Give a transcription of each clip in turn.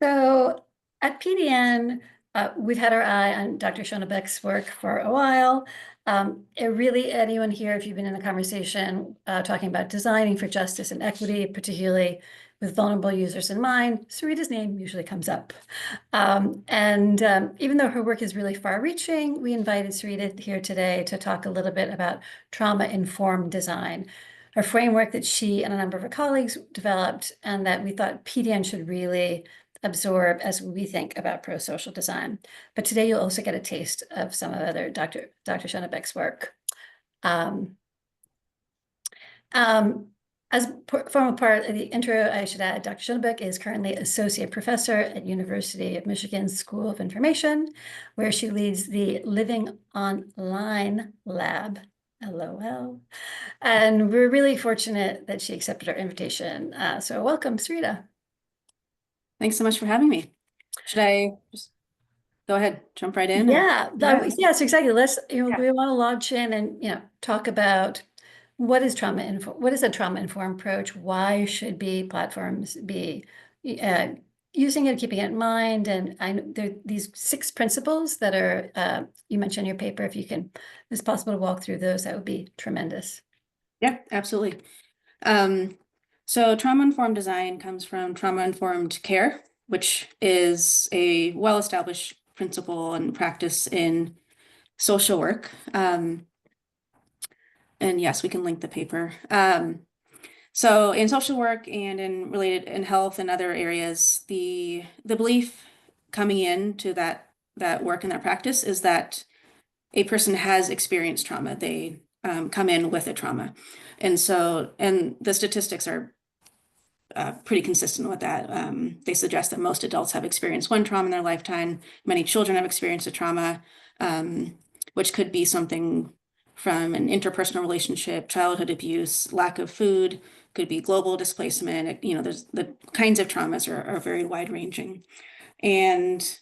So at PDN, we've had our eye on Dr. Schoenebeck's work for a while. Anyone here, if you've been in the conversation talking about designing for justice and equity, particularly with vulnerable users in mind, Sarita's name usually comes up. Even though her work is really far-reaching, we invited Sarita here today to talk a little bit about trauma-informed design, a framework that she and a number of her colleagues developed, and that we thought PDN should really absorb as we think about pro-social design. But today you'll also get a taste of some of other Dr. Schoenebeck's work. As formal part of the intro, I should add, Dr. Schoenebeck is currently Associate Professor at University of Michigan School of Information, where she leads the Living Online Lab, LOL. And we're really fortunate that she accepted our invitation. So welcome, Sarita. Thanks so much for having me. Should I just go ahead, jump right in? Yeah, yes, exactly. Let's, we want to launch in and, talk about what is what is a trauma-informed approach? Why should platforms be using it, keeping it in mind? And I know there are these 6 principles that are, you mentioned in your paper. If it's possible to walk through those, that would be tremendous. Yeah, absolutely. So trauma-informed design comes from trauma-informed care, which is a well-established principle and practice in social work. And yes, we can link the paper. So in social work and in health and other areas, the belief coming into that work and that practice is that a person has experienced trauma. They come in with a trauma. And the statistics are pretty consistent with that. They suggest that most adults have experienced one trauma in their lifetime. Many children have experienced a trauma, which could be something from an interpersonal relationship, childhood abuse, lack of food, could be global displacement. There's the kinds of traumas are very wide ranging. And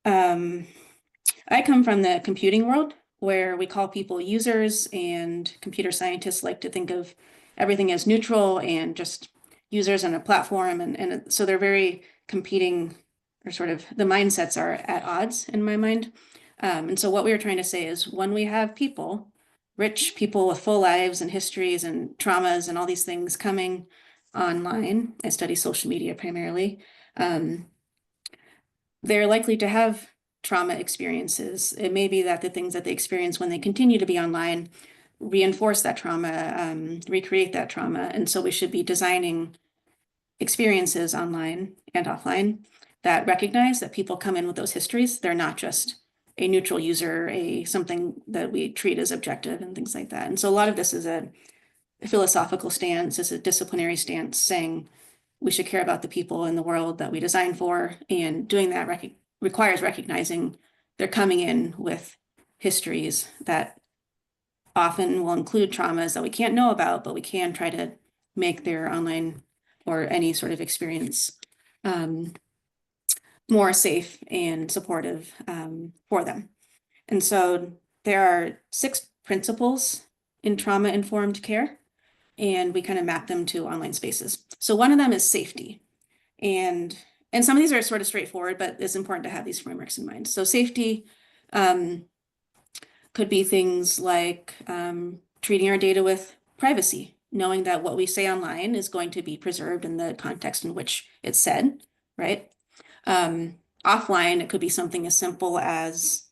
I come from the computing world, where we call people users, and computer scientists like to think of everything as neutral and just users on a platform. And so they're very competing, or sort of the mindsets are at odds in my mind. And so what we were trying to say is, when we have people, rich people with full lives and histories and traumas and all these things coming online, I study social media primarily, they're likely to have trauma experiences. It may be that the things that they experience when they continue to be online reinforce that trauma, recreate that trauma. And so we should be designing experiences online and offline that recognize that people come in with those histories. They're not just a neutral user, something that we treat as objective and things like that. And so a lot of this is a philosophical stance, is a disciplinary stance, saying we should care about the people in the world that we design for, and doing that requires recognizing they're coming in with histories that often will include traumas that we can't know about, but we can try to make their online or any sort of experience more safe and supportive for them. And so there are 6 principles in trauma-informed care, and we kind of map them to online spaces. So one of them is safety. And some of these are sort of straightforward, but it's important to have these frameworks in mind. So safety could be things like treating our data with privacy, knowing that what we say online is going to be preserved in the context in which it's said, right? Offline, it could be something as simple as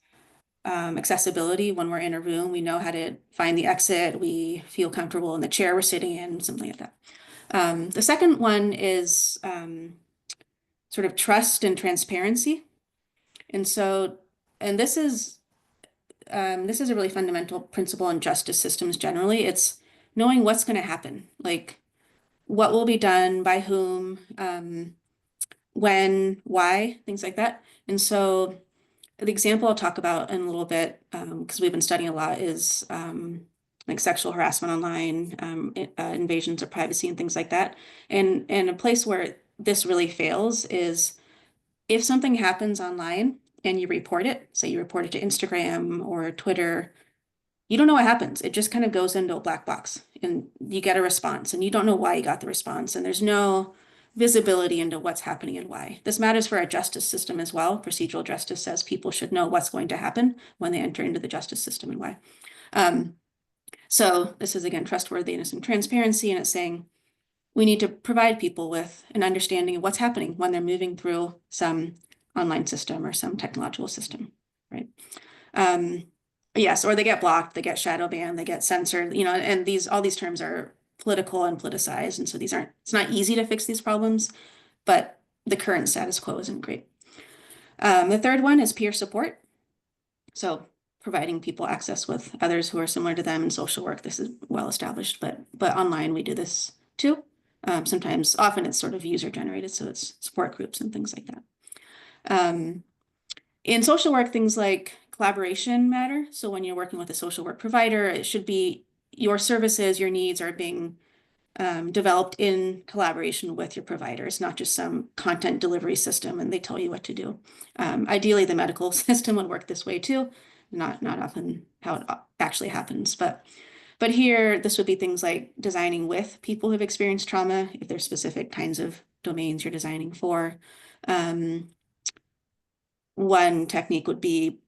accessibility. When we're in a room, we know how to find the exit. We feel comfortable in the chair we're sitting in, something like that. The second one is sort of trust and transparency. And this is a really fundamental principle in justice systems generally. It's knowing what's going to happen, like what will be done, by whom, when, why, things like that. And so the example I'll talk about in a little bit, because we've been studying a lot, is like sexual harassment online, invasions of privacy and things like that. And a place where this really fails is if something happens online and you report it, say you report it to Instagram or Twitter, you don't know what happens. It just kind of goes into a black box and you get a response and you don't know why you got the response. And there's no visibility into what's happening and why. This matters for our justice system as well. Procedural justice says people should know what's going to happen when they enter into the justice system and why. So this is, again, trustworthiness and transparency, and it's saying we need to provide people with an understanding of what's happening when they're moving through some online system or some technological system, right? Yes, or they get blocked, they get shadow banned, they get censored, and all these terms are political and politicized, and so it's not easy to fix these problems, but the current status quo isn't great. The third one is peer support. So providing people access with others who are similar to them in social work. This is well established, but online we do this too. Often it's sort of user generated, so it's support groups and things like that. In social work, things like collaboration matter. So when you're working with a social work provider, it should be your services, your needs are being developed in collaboration with your providers, not just some content delivery system and they tell you what to do. Ideally, the medical system would work this way too, not often how it actually happens. But here, this would be things like designing with people who've experienced trauma, if there's specific kinds of domains you're designing for. One technique would be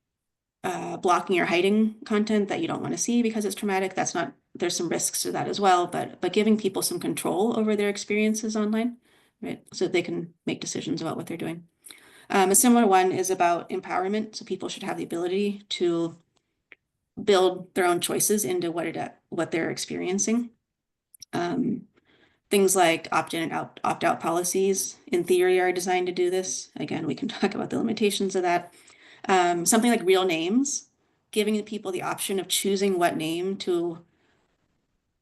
blocking or hiding content that you don't want to see because it's traumatic. There's some risks to that as well, but giving people some control over their experiences online, right? So they can make decisions about what they're doing. A similar one is about empowerment. So people should have the ability to build their own choices into what they're experiencing. Things like opt-in and opt-out policies in theory are designed to do this. Again, we can talk about the limitations of that. Something like real names, giving people the option of choosing what name to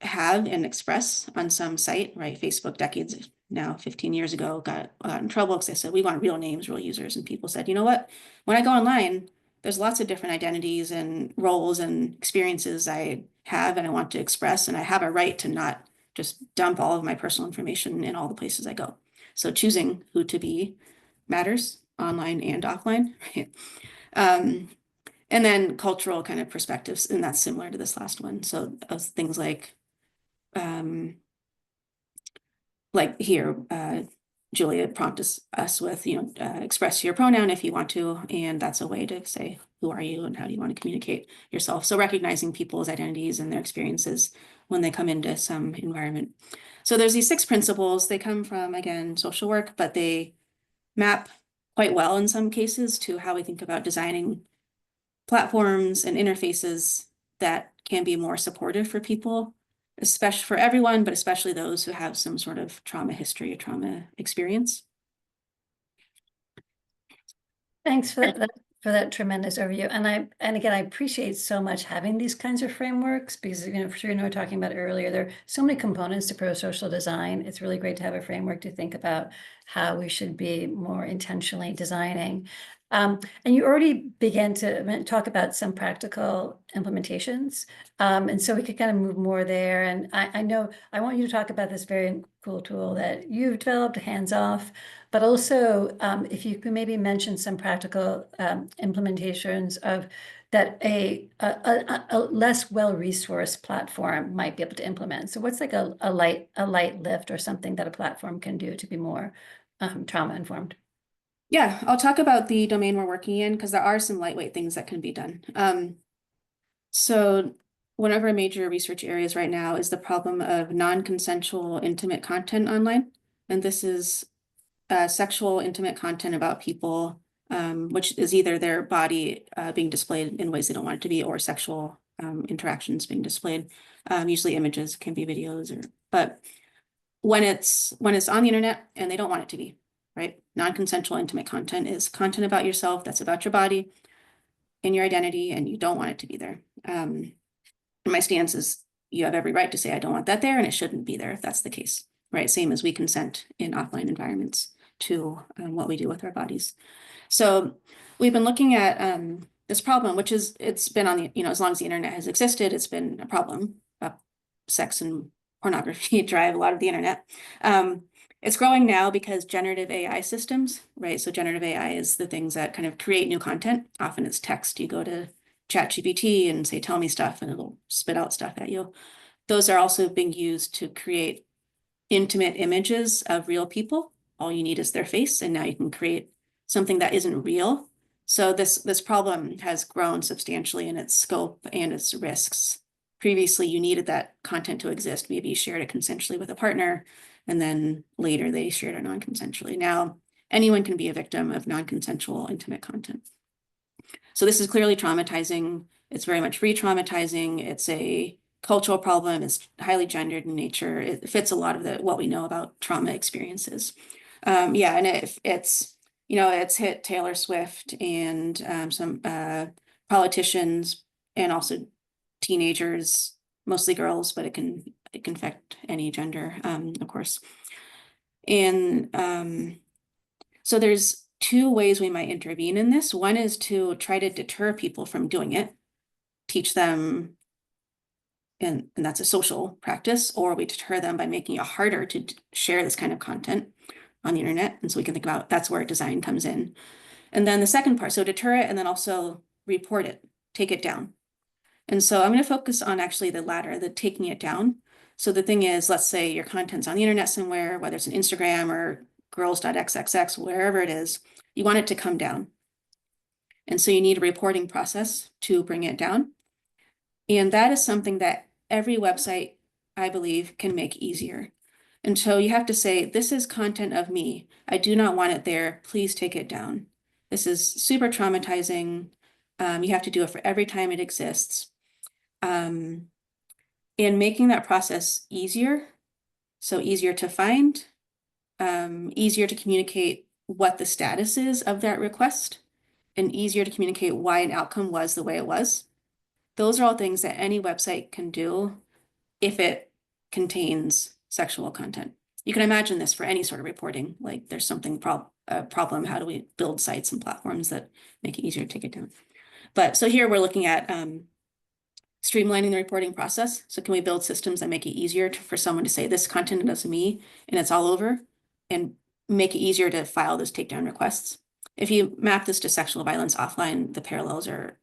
have and express on some site, right? Facebook decades now, 15 years ago, got in trouble because they said, we want real names, real users. And people said, you know what? When I go online, there's lots of different identities and roles and experiences I have and I want to express, and I have a right to not just dump all of my personal information in all the places I go. So choosing who to be matters online and offline, right? And then cultural kind of perspectives, and that's similar to this last one. So things like here, Julia prompted us with, express your pronoun if you want to, and that's a way to say, who are you and how do you want to communicate yourself? So recognizing people's identities and their experiences when they come into some environment. So there's these 6 principles. They come from, again, social work, but they map quite well in some cases to how we think about designing platforms and interfaces that can be more supportive for people, especially for everyone, but especially those who have some sort of trauma history or trauma experience. Thanks for that tremendous overview. And again, I appreciate so much having these kinds of frameworks because, for sure, we were talking about earlier, there are so many components to pro-social design. It's really great to have a framework to think about how we should be more intentionally designing. And you already began to talk about some practical implementations. And so we could kind of move more there. And I know I want you to talk about this very cool tool that you've developed, hands off, but also if you could maybe mention some practical implementations of that a less well-resourced platform might be able to implement. So what's like a light lift or something that a platform can do to be more trauma-informed? Yeah, I'll talk about the domain we're working in because there are some lightweight things that can be done. So one of our major research areas right now is the problem of non-consensual intimate content online. And this is sexual intimate content about people, which is either their body being displayed in ways they don't want it to be, or sexual interactions being displayed. Usually images, can be videos, but when it's on the internet and they don't want it to be, right? Non-consensual intimate content is content about yourself that's about your body and your identity, and you don't want it to be there. My stance is you have every right to say, I don't want that there, and it shouldn't be there if that's the case, right? Same as we consent in offline environments to what we do with our bodies. So we've been looking at this problem, which it's been on the, as long as the internet has existed, it's been a problem. Sex and pornography drive a lot of the internet. It's growing now because generative AI systems, right? So generative AI is the things that kind of create new content. Often it's text. You go to ChatGPT and say, tell me stuff, and it'll spit out stuff at you. Those are also being used to create intimate images of real people all you need is their face, and now you can create something that isn't real. So this problem has grown substantially in its scope and its risks. Previously, you needed that content to exist. Maybe you shared it consensually with a partner, and then later they shared it non-consensually. Now, anyone can be a victim of non-consensual intimate content. So this is clearly traumatizing. It's very much re-traumatizing. It's a cultural problem. It's highly gendered in nature. It fits a lot of what we know about trauma experiences. Yeah, and it's it's hit Taylor Swift and some politicians and also teenagers, mostly girls, but it can affect any gender, of course. And so there's two ways we might intervene in this. One is to try to deter people from doing it, teach them, and that's a social practice, or we deter them by making it harder to share this kind of content on the internet. And so we can think about that's where design comes in. And then the second part, so deter it and then also report it, take it down. And so I'm going to focus on actually the latter, the taking it down. So the thing is, let's say your content's on the internet somewhere, whether it's an Instagram or girls.xxx, wherever it is, you want it to come down. And so you need a reporting process to bring it down. And that is something that every website, I believe, can make easier. And so you have to say, this is content of me. I do not want it there. Please take it down. This is super traumatizing. You have to do it for every time it exists. And making that process easier, so easier to find, easier to communicate what the status is of that request, and easier to communicate why an outcome was the way it was. Those are all things that any website can do if it contains sexual content. You can imagine this for any sort of reporting, like there's something a problem, how do we build sites and platforms that make it easier to take it down? But so here we're looking at streamlining the reporting process. So can we build systems that make it easier for someone to say this content is me and it's all over, and make it easier to file those takedown requests? If you map this to sexual violence offline, the parallels are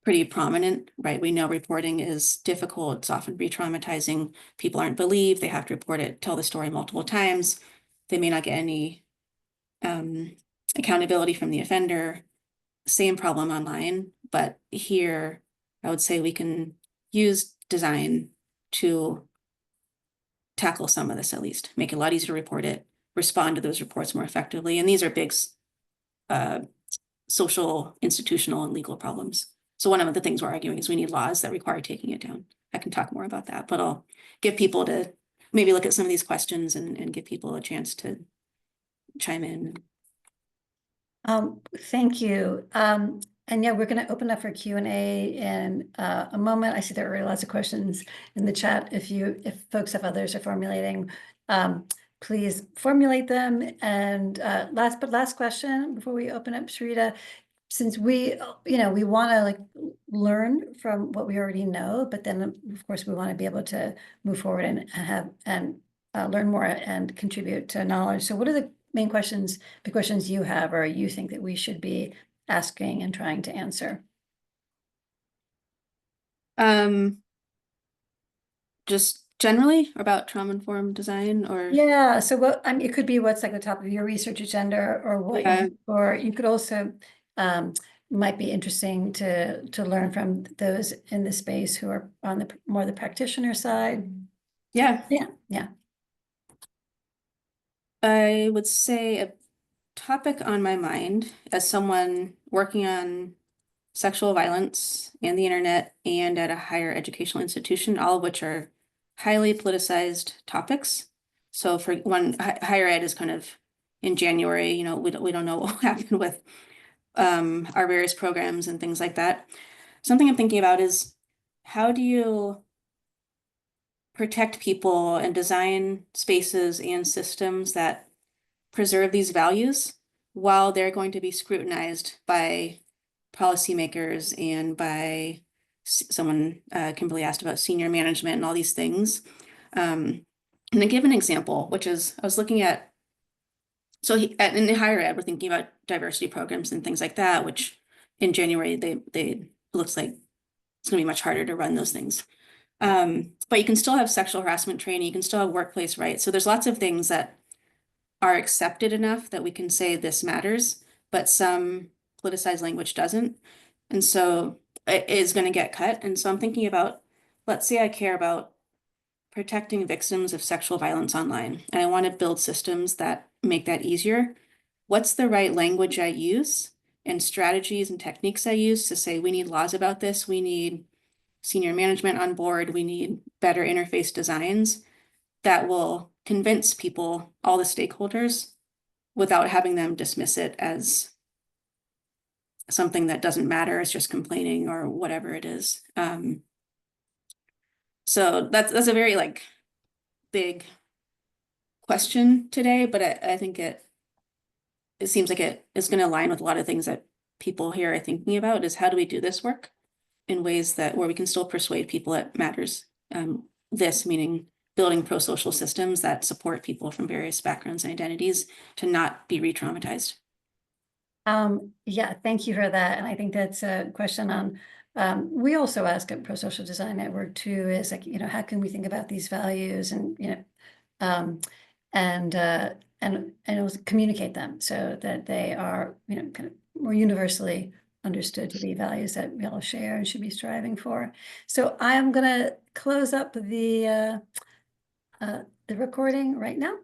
pretty prominent, right? We know reporting is difficult. It's often re-traumatizing. People aren't believed. They have to report it, tell the story multiple times. They may not get any accountability from the offender. Same problem online, but here I would say we can use design to tackle some of this, at least make it a lot easier to report it, respond to those reports more effectively. And these are big social, institutional, and legal problems. So one of the things we're arguing is we need laws that require taking it down. I can talk more about that, but I'll give people to maybe look at some of these questions and give people a chance to chime in. Thank you. And yeah, we're going to open up for Q&A in a moment. I see there are lots of questions in the chat. If folks have others are formulating, please formulate them. And last question before we open up, Sarita, since we want to like learn from what we already know, but then of course we want to be able to move forward and learn more and contribute to knowledge. So what are the main questions, the questions you have, or you think that we should be asking and trying to answer? Just generally about trauma-informed design, or yeah. So what it could be what's like the top of your research agenda, or what, or you could also might be interesting to learn from those in the space who are on the more the practitioner side. Yeah. Yeah. I would say a topic on my mind as someone working on sexual violence and the internet and at a higher educational institution, all of which are highly politicized topics. So for one, higher ed is kind of in January, we don't know what will happen with our various programs and things like that. Something I'm thinking about is how do you protect people and design spaces and systems that preserve these values while they're going to be scrutinized by policymakers and by someone, Kimberly asked about senior management and all these things. And to give an example, which is I was looking at, so in the higher ed, we're thinking about diversity programs and things like that, which in January, it looks like it's going to be much harder to run those things. But you can still have sexual harassment training. You can still have workplace rights. So there's lots of things that are accepted enough that we can say this matters, but some politicized language doesn't. And so it is going to get cut. And so I'm thinking about, let's say I care about protecting victims of sexual violence online, and I want to build systems that make that easier. What's the right language I use and strategies and techniques I use to say we need laws about this, we need senior management on board, we need better interface designs that will convince people, all the stakeholders, without having them dismiss it as something that doesn't matter, it's just complaining or whatever it is. So that's a very like big question today, but I think it seems like it is going to align with a lot of things that people here are thinking about, is how do we do this work in ways that where we can still persuade people it matters. This meaning building pro-social systems that support people from various backgrounds and identities to not be re-traumatized. Yeah, thank you for that. And I think that's a question on, we also ask at Pro Social Design Network too, is like, how can we think about these values and, and also communicate them so that they are, kind of more universally understood to be values that we all share and should be striving for. So I'm gonna close up the recording right now.